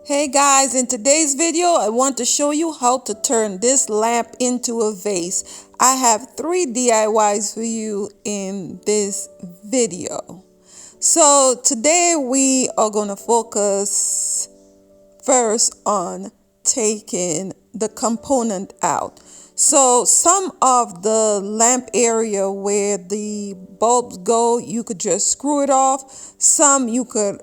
Hey guys, in today's video, I want to show you how to turn this lamp into a vase. I have 3 DIYs for you in this video. So today we are going to focus first on taking the component out. So some of the lamp area where the bulbs go, you could just screw it off. Some you could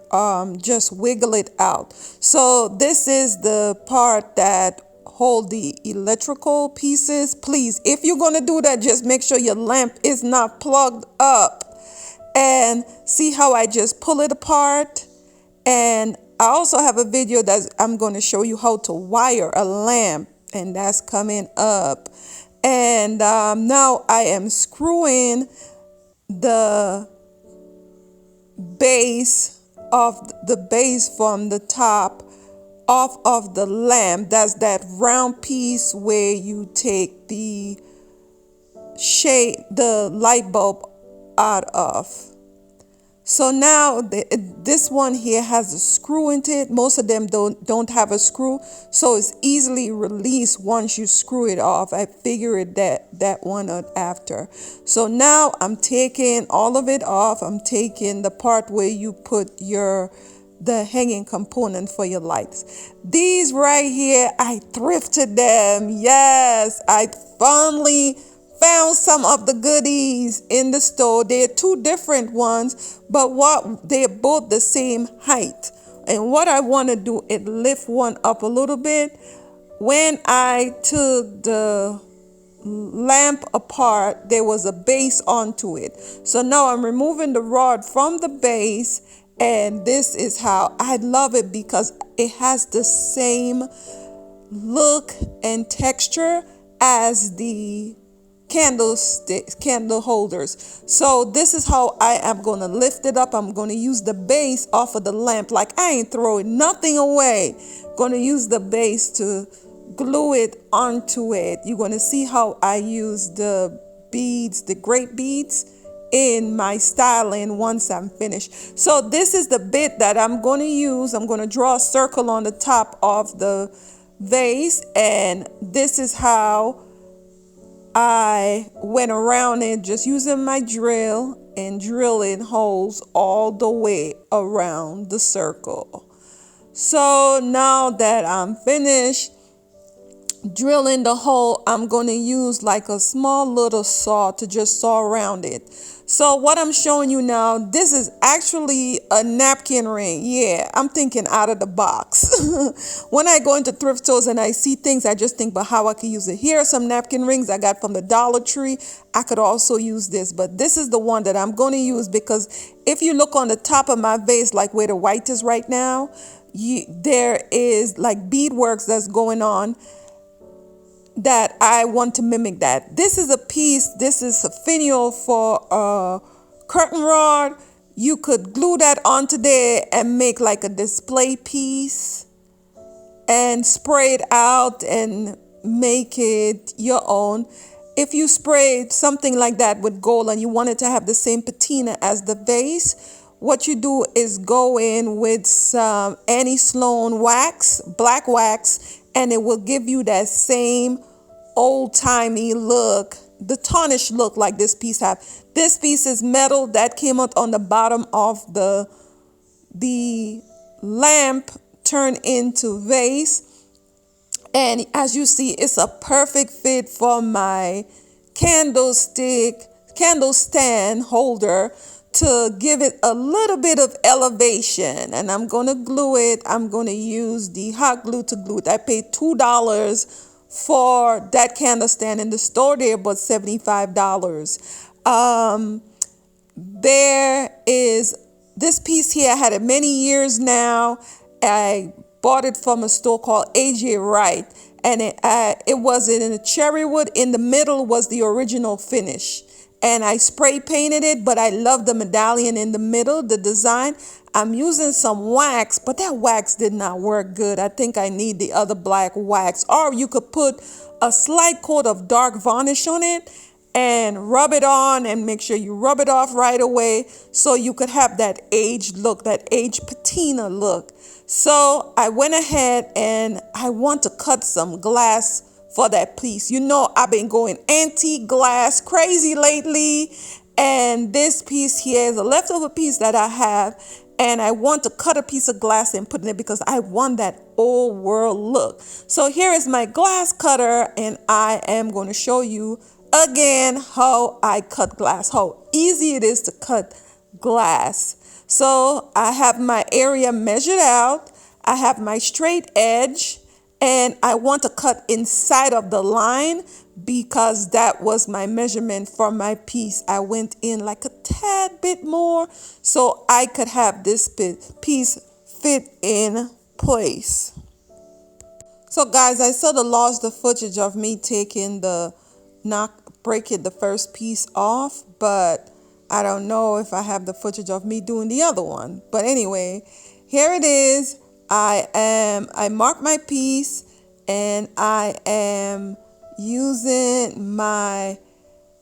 just wiggle it out. So this is the part that hold the electrical pieces. Please, if you're going to do that, just make sure your lamp is not plugged up. And see how I just pull it apart. And I also have a video that I'm going to show you how to wire a lamp, and that's coming up. And now I am screwing the base from the top off of the lamp. That's that round piece where you take the light bulb out of. So now this one here has a screw into it. Most of them don't have a screw, so it's easily released once you screw it off. I figured that one out after. So now I'm taking all of it off. I'm taking the part where you put the hanging component for your lights. These right here, I thrifted them. Yes, I finally found some of the goodies in the store. They're 2 different ones, but they're both the same height. And what I want to do is lift one up a little bit. When I took the lamp apart, there was a base onto it. So now I'm removing the rod from the base, and this is how I love it, because it has the same look and texture as the candle holders. So this is how I am going to lift it up. I'm going to use the base off of the lamp. Like, I ain't throwing nothing away. Going to use the base to glue it onto it. You're going to see how I use the beads, the grape beads, in my styling once I'm finished. So this is the bit that I'm going to use. I'm going to draw a circle on the top of the vase, and this is how I went around it, just using my drill and drilling holes all the way around the circle. So now that I'm finished drilling the hole, I'm going to use like a small little saw to just saw around it. So what I'm showing you now, this is actually a napkin ring. Yeah, I'm thinking out of the box. When I go into thrift stores and I see things, I just think about how I can use it. Here are some napkin rings I got from the Dollar Tree. I could also use this, but this is the one that I'm going to use, because if you look on the top of my vase, like where the white is right now, there is like beadworks that's going on that I want to mimic that. This is a piece, this is a finial for a curtain rod. You could glue that onto there and make like a display piece and spray it out and make it your own. If you sprayed something like that with gold and you wanted to have the same patina as the vase, what you do is go in with some Annie Sloan wax, black wax, and it will give you that same old-timey look, the tarnished look like this piece have. This piece is metal that came out on the bottom of the lamp turned into vase. And as you see, it's a perfect fit for my candle stand holder, to give it a little bit of elevation. And I'm going to glue it. I'm going to use the hot glue to glue it. I paid $2 for that candle stand. In the store there about $75. There is this piece here. I had it many years now. I bought it from a store called AJ Wright, and it was in a cherry wood. In the middle was the original finish, and I spray painted it, but I love the medallion in the middle, the design. I'm using some wax, but that wax did not work good. I think I need the other black wax, or you could put a slight coat of dark varnish on it and rub it on, and make sure you rub it off right away so you could have that aged look, that aged patina look. So I went ahead and I want to cut some glass for that piece. You know, I've been going antique glass crazy lately. And this piece here is a leftover piece that I have. And I want to cut a piece of glass and put in it because I want that old world look. So here is my glass cutter, and I am going to show you again how I cut glass, how easy it is to cut glass. So I have my area measured out. I have my straight edge, and I want to cut inside of the line because that was my measurement for my piece. I went in like a tad bit more so I could have this piece fit in place. So guys, I sort of lost the footage of me taking the breaking the first piece off, but I don't know if I have the footage of me doing the other one. But anyway, here it is. I marked my piece, and I am using my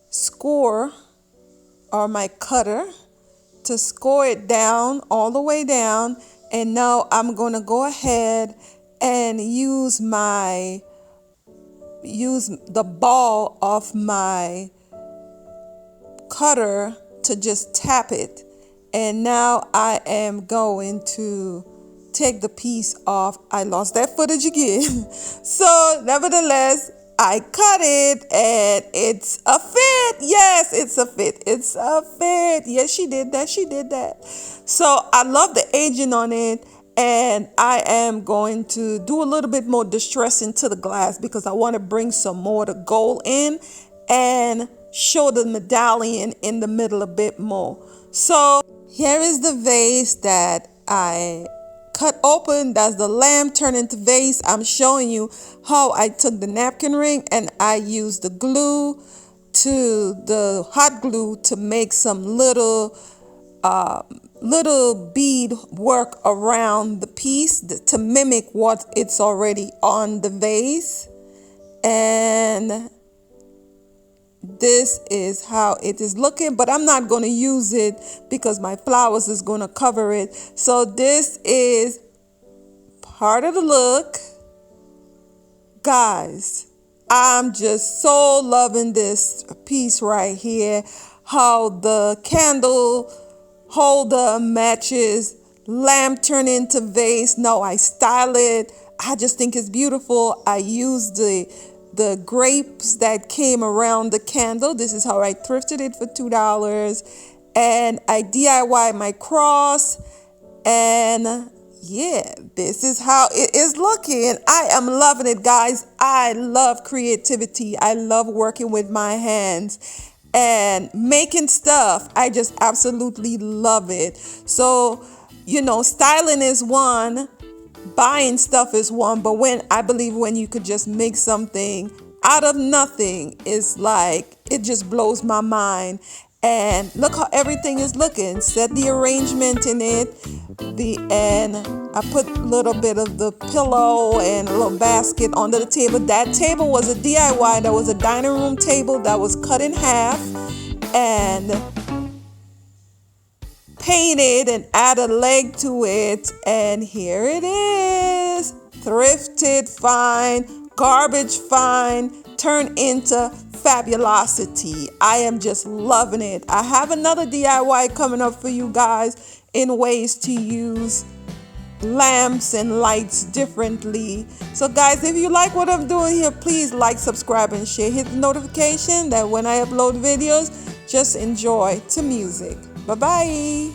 score or my cutter to score it down all the way down. And now I'm going to go ahead and use the ball of my cutter to just tap it. And now I am going to take the piece off. I lost that footage again. So nevertheless, I cut it and it's a fit. Yes, it's a fit. It's a fit. Yes, she did that. She did that. So I love the aging on it. And I am going to do a little bit more distressing to the glass because I want to bring some more of the gold in and show the medallion in the middle a bit more. So here is the vase that I cut open. That's the lamp turned into vase. I'm showing you how I took the napkin ring and I used the glue, the hot glue, to make some little bead work around the piece to mimic what it's already on the vase. And this is how it is looking, but I'm not going to use it because my flowers is going to cover it. So this is part of the look. Guys, I'm just so loving this piece right here. How the candle holder matches lamp turned into vase. Now I style it. I just think it's beautiful. I used the grapes that came around the candle. This is how I thrifted it for $2. And I DIY my cross. And yeah, this is how it is looking. I am loving it, guys. I love creativity. I love working with my hands and making stuff. I just absolutely love it. So, you know, styling is one, buying stuff is one, but I believe when you could just make something out of nothing, it's like, it just blows my mind. And look how everything is looking. Set the arrangement in it. And I put a little bit of the pillow and a little basket under the table. That table was a DIY. That was a dining room table that was cut in half and painted and add a leg to it. And here it is. Thrifted fine, garbage fine, turned into fabulosity. I am just loving it. I have another DIY coming up for you guys in ways to use lamps and lights differently. So guys, if you like what I'm doing here, please like, subscribe, and share. Hit the notification that when I upload videos, just enjoy to music. Bye-bye.